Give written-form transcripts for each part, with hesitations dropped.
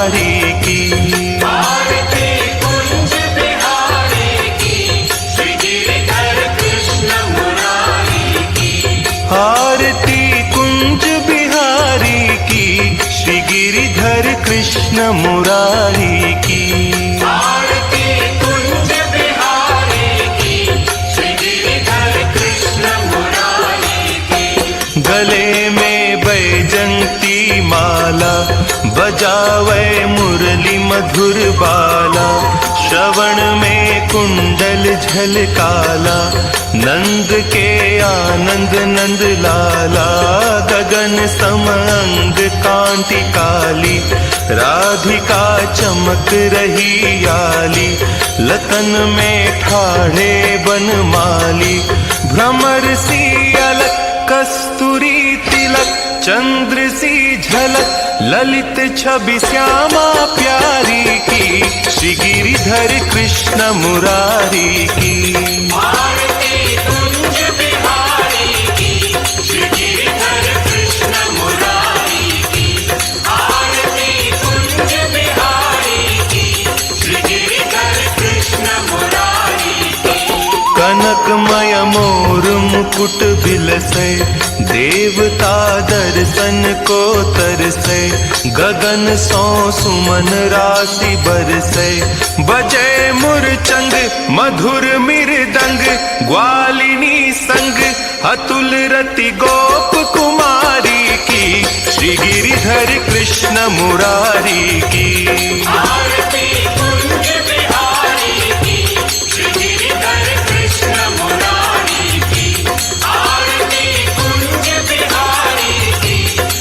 मुरारी की। आरती कुंज बिहारी की, श्री गिरिधर कृष्ण मुरारी की। आरती कुंज बिहारी की, श्री गिरिधर कृष्ण मुरारी की। आरती कुंज बिहारी की, श्री गिरिधर कृष्ण मुरारी की। गले में बैजंती माला, बजावे मुरली मधुर बाला। श्रवण में कुंडल झलकाला, नंद के आनंद नंद लाला। गगन सम अंग कांति काली, राधिका चमक रही आली। लतन में ठाढ़े बनमाली, भ्रमर सी अलक कस्तूरी तिलक। चंद्र सी झलक ललित छवि श्यामा प्यारी की, श्री गिरिधर कृष्ण मुरारी की। आरती कुंज बिहारी की, श्री गिरिधर कृष्ण मुरारी की। आरती कुंज बिहारी की, श्री गिरिधर कृष्ण मुरारी की। कनकमय मोर मुकुट बिलसे, देवता दर्शन को तरसे। गगन सो सुमन राशि बरसे, बजे मुरचंग मधुर मृदंग। ग्वालिनी संग अतुल रति गोप कुमारी की, श्री गिरिधर कृष्ण मुरारी की। आरती कुंज बिहारी की, श्री गिरिधर कृष्ण मुरारी की। आरती कुंज बिहारी की,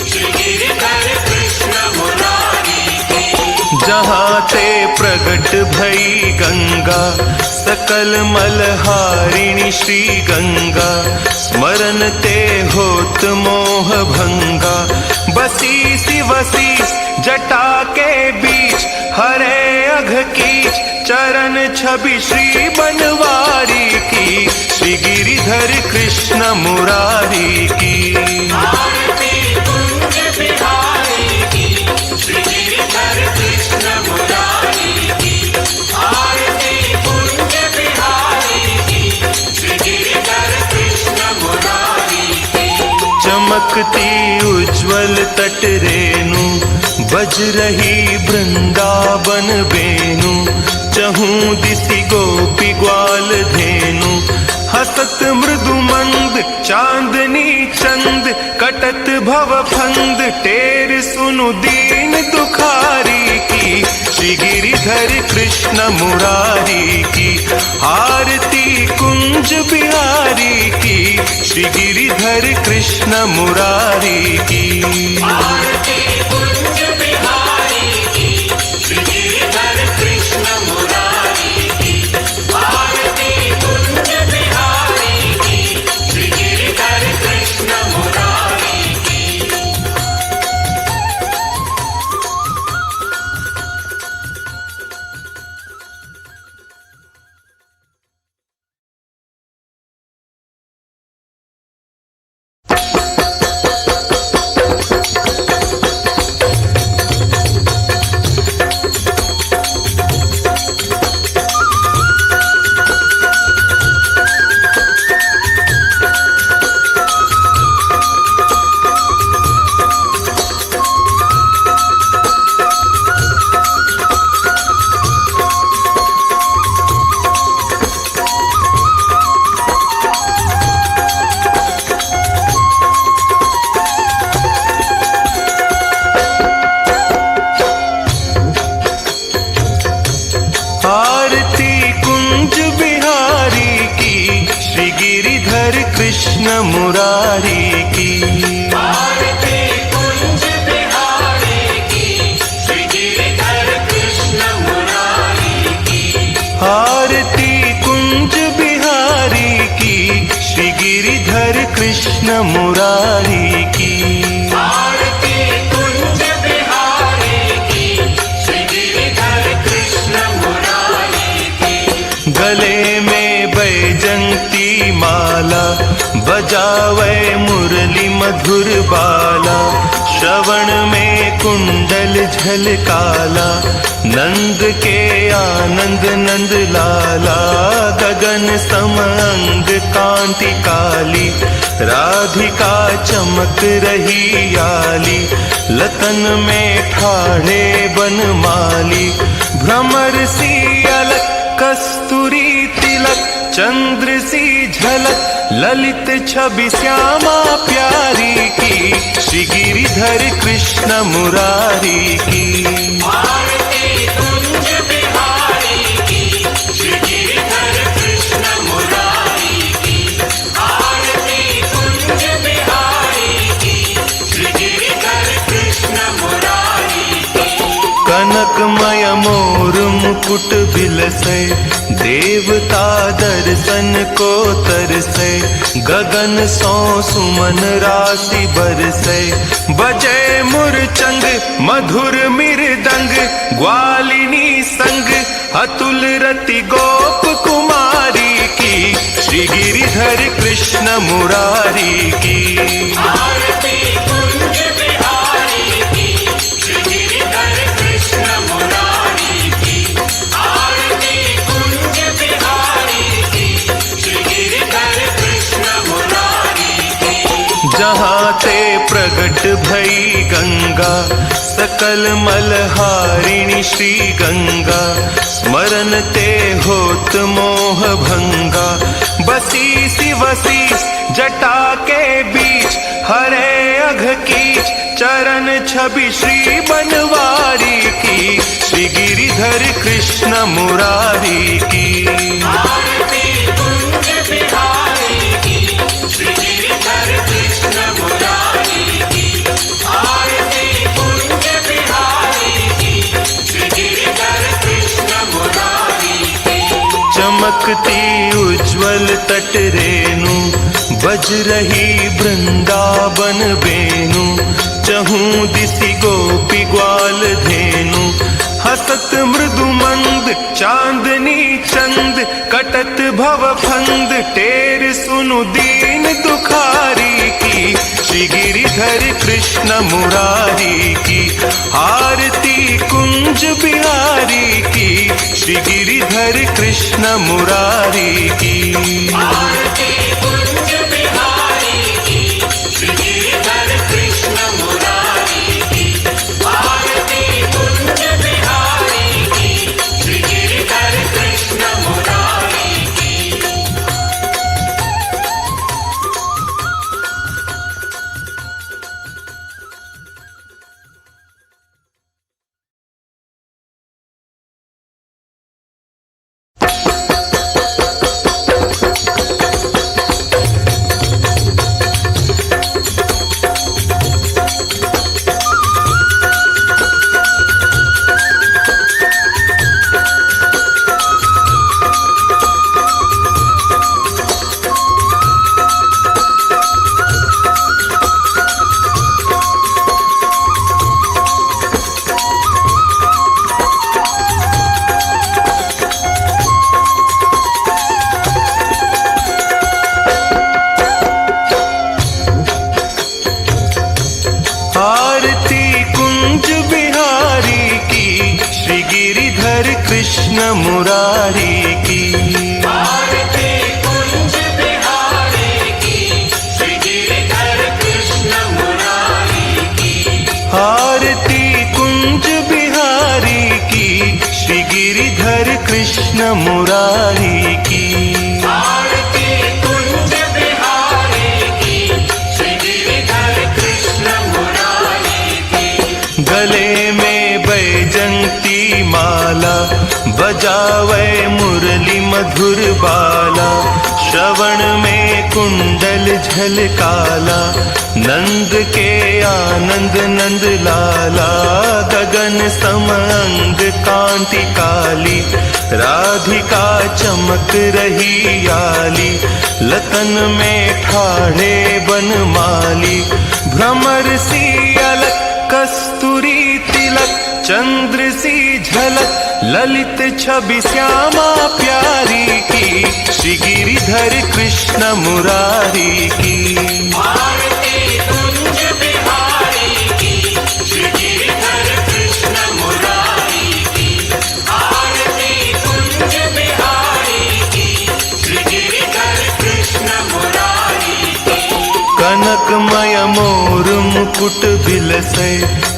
श्री गिरिधर कृष्ण मुरारी की। जहाँ ते प्रगट भई गंगा, सकल मलहारिणी श्री गंगा। स्मरण ते होत मोह भंगा, बसीसी वसीस जटा के बीच। हरे अघ कीच चरण छवि श्री बनवारी की, श्री गिरिधर कृष्ण मुरारी की। आरती कुंज बिहारी की, श्री गिरिधर कृष्ण मुरारी की। आरती कुंज बिहारी की, श्री गिरिधर कृष्ण मुरारी की। चमकती उज्ज्वल तट रेणु, बज रही वृंदावन वेणु। चहूं दिसि गोपी ग्वाल धेनु, हसत मृदु मंद चांदनी चंद। कटत भव फंद टेर सुनु दीन दुखारी की, श्री गिरिधर कृष्ण मुरारी की। आरती कुंज बिहारी की, श्री गिरिधर कृष्ण मुरारी की। आरती कुंज बिहारी की, श्री गिरिधर कृष्ण मुरारी की। आरती कुंज बिहारी की, श्री गिरिधर कृष्ण मुरारी की। कृष्ण मुरारी की। आरती कुंज बिहारी की, श्री गिरिधर कृष्ण मुरारी की। आरती कुंज बिहारी की, श्री गिरिधर कृष्ण मुरारी की। आरती कुंज बिहारी की, श्री गिरिधर कृष्ण मुरारी की। गले में बैजंती माला, बजावे मुरली मधुर बाला, श्रवण में कुंडल झलकाला, नंद के आनंद नंद लाला, गगन सम अंग कांति काली, राधिका चमक रही आली, लतन में ठाढ़े बनमाली, भ्रमर सी अलक कस्तूरी तिलक, चंद्र सी झलक, ललित छवि श्यामा प्यारी की, श्री गिरिधर कृष्ण मुरारी की। आरती कुंज बिहारी की, श्री गिरिधर कृष्ण मुरारी की। आरती कुंज बिहारी की, श्री गिरिधर कृष्ण मुरारी की। कनकमय मोर मुकुट बिलसे, देवता दर्शन को तरसे, गगन सो सुमन राशि बरसे, बजे मुरचंग मधुर मृदंग, ग्वालिनी संग अतुल रति गोप कुमारी की, श्री गिरिधर कृष्ण मुरारी की। आरती कुंज बिहारी की, श्री गिरिधर कृष्ण मुरारी की। आरती कुंज बिहारी की, श्री गिरिधर कृष्ण मुरारी की। जहाँ ते प्रगट भई गंगा, सकल मलहारिणी श्री गंगा, स्मरण ते होत मोह भंगा, बसी सी वसीस जटा के बीच, हरे अघ कीच चरण छवि श्री बनवारी की, श्री गिरिधर कृष्ण मुरारी की। आरती कुंज बिहारी की, श्री गिरिधर कृष्ण मुरारी की। आरती कुंज बिहारी की, श्री गिरिधर कृष्ण मुरारी की। चमकती उज्ज्वल तट रेणु, बज रही वृंदावन बेनु, चहूं दिसि गोपी ग्वाल धेनु, हसत मृदु मंद चांदनी चंद, कटत भव फंद टेर सुनु दीन दुखारी की, श्री गिरिधर कृष्ण मुरारी की। आरती कुंज बिहारी की, श्री गिरिधर कृष्ण मुरारी की। आरती कुंज बिहारी की, श्री गिरिधर कृष्ण मुरारी की। आरती कुंज बिहारी की, श्री गिरिधर कृष्ण मुरारी की। कृष्ण मुरारी की। आरती कुंज बिहारी की, श्री गिरिधर कृष्ण मुरारी की। आरती कुंज बिहारी की, श्री गिरिधर कृष्ण मुरारी की। आरती कुंज बिहारी की, श्री गिरिधर कृष्ण मुरारी की। गले में बैजंती माला, बजावे मुरली मधुर बाला। श्रवण में कुंडल झलकाला, नंद के आनंद नंद लाला। गगन सम अंग कांति काली, राधिका चमक रही आली। लतन में ठाढ़े बनमाली, भ्रमर सी अलक कस्तूरी तिलक। चंद्र सी झलक, ललित छवि श्यामा प्यारी की। श्री गिरिधर कृष्ण मुरारी की। आरती मुकुट बिलसे,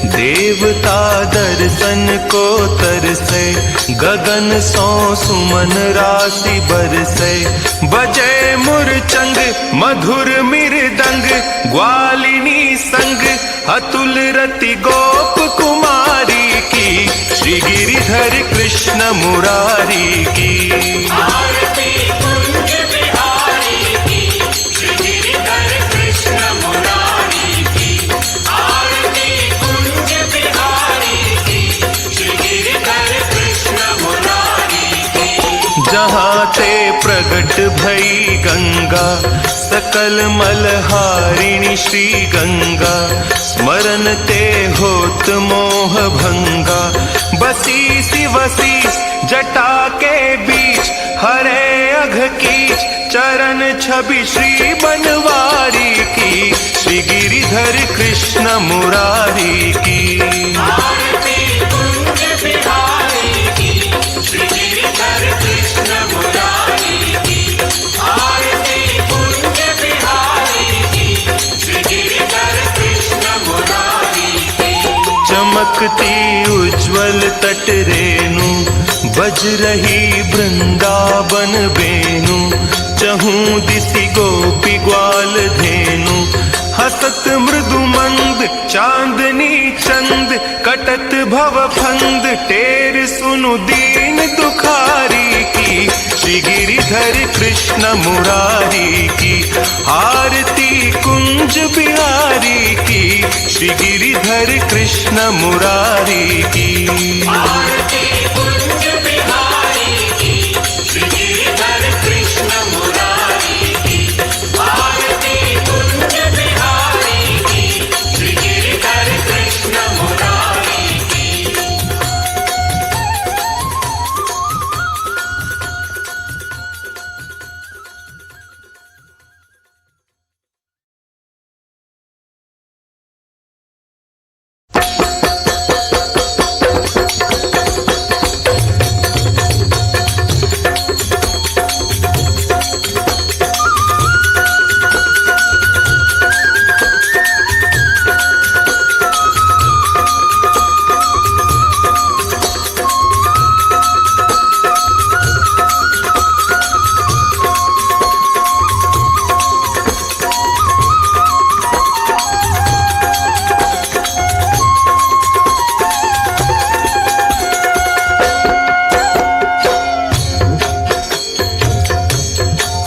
देवता दर्शन को तरसे, गगन सो सुमन राशि बरसे। बजे मुरचंग मधुर मृदंग, ग्वालिनी संग अतुल रति गोप कुमारी की, श्री गिरिधर कृष्ण मुरारी की। आरती कुंज बिहारी की, श्री गिरिधर कृष्ण मुरारी की। आरती कुंज बिहारी की, श्री गिरिधर कृष्ण मुरारी की। जहाँ ते प्रगट भई गंगा, सकल मलहारिणी श्री गंगा, स्मरण ते होत मोह भंगा। बसी सी वसीस जटा के बीच, हरे अघ कीच चरण छवि श्री बनवारी की, श्री गिरिधर कृष्ण मुरारी की। आरती कुंज बिहारी की, श्री गिरिधर कृष्ण मुरारी की। आरती कुंज बिहारी की, श्री गिरिधर कृष्ण मुरारी की। चमकती उज्ज्वल तट रेणु, बज रही वृंदावन बेनु। चहूँ दिसि गोपी ग्वाल धेनु, हसत मृदु मंद चांदनी चंद। कटत भव फंद टेर सुनु दीन दुखारी की, श्री गिरिधर कृष्ण मुरारी की। आरती कुंज बिहारी की, श्री गिरिधर कृष्ण मुरारी की। आरती कुंज बिहारी की, श्री गिरिधर कृष्ण मुरारी की। आरती कुंज बिहारी की, श्री गिरिधर कृष्ण मुरारी की।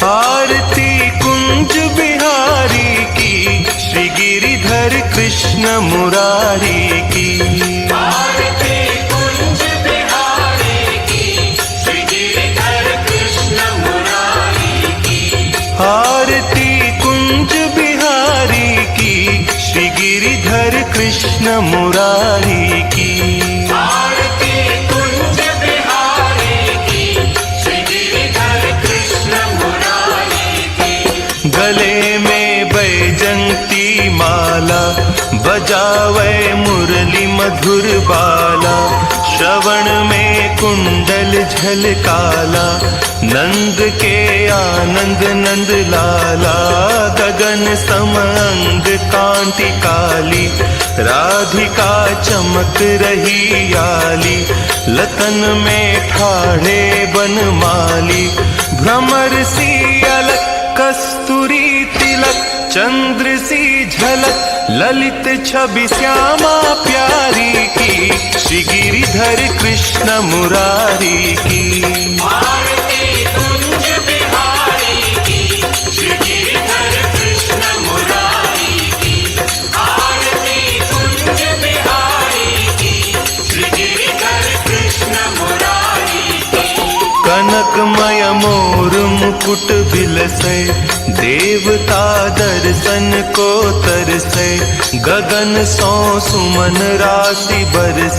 आरती कुंज बिहारी की, श्री गिरिधर कृष्ण मुरारी की। आरती कुंज बिहारी की, श्री गिरिधर कृष्ण मुरारी की। आरती कुंज बिहारी की, श्री गिरिधर कृष्ण मुरारी की। आरती कुंज बिहारी की, श्री गिरिधर कृष्ण मुरारी की। गले में बैजंती माला, बजावे मुरली मधुर बाला। श्रवण में कुंडल झलकाला, नंद के आनंद नंद लाला। गगन सम अंग कांति काली, राधिका चमक रही आली। लतन में ठाढ़े बनमाली, भ्रमर सी अलक कस्तूरी तिलक। चंद्र सी झलक ललित छवि श्यामा प्यारी की, श्री गिरिधर कृष्ण मुरारी की। आरती कुंज बिहारी की, श्री गिरिधर कृष्ण मुरारी की। आरती कुंज बिहारी की, श्री गिरिधर कृष्ण मुरारी की। कनकमय मोर मुकुट बिलसे, देवता दर्शन को तरसे। गगन सो सुमन राशि बरसे।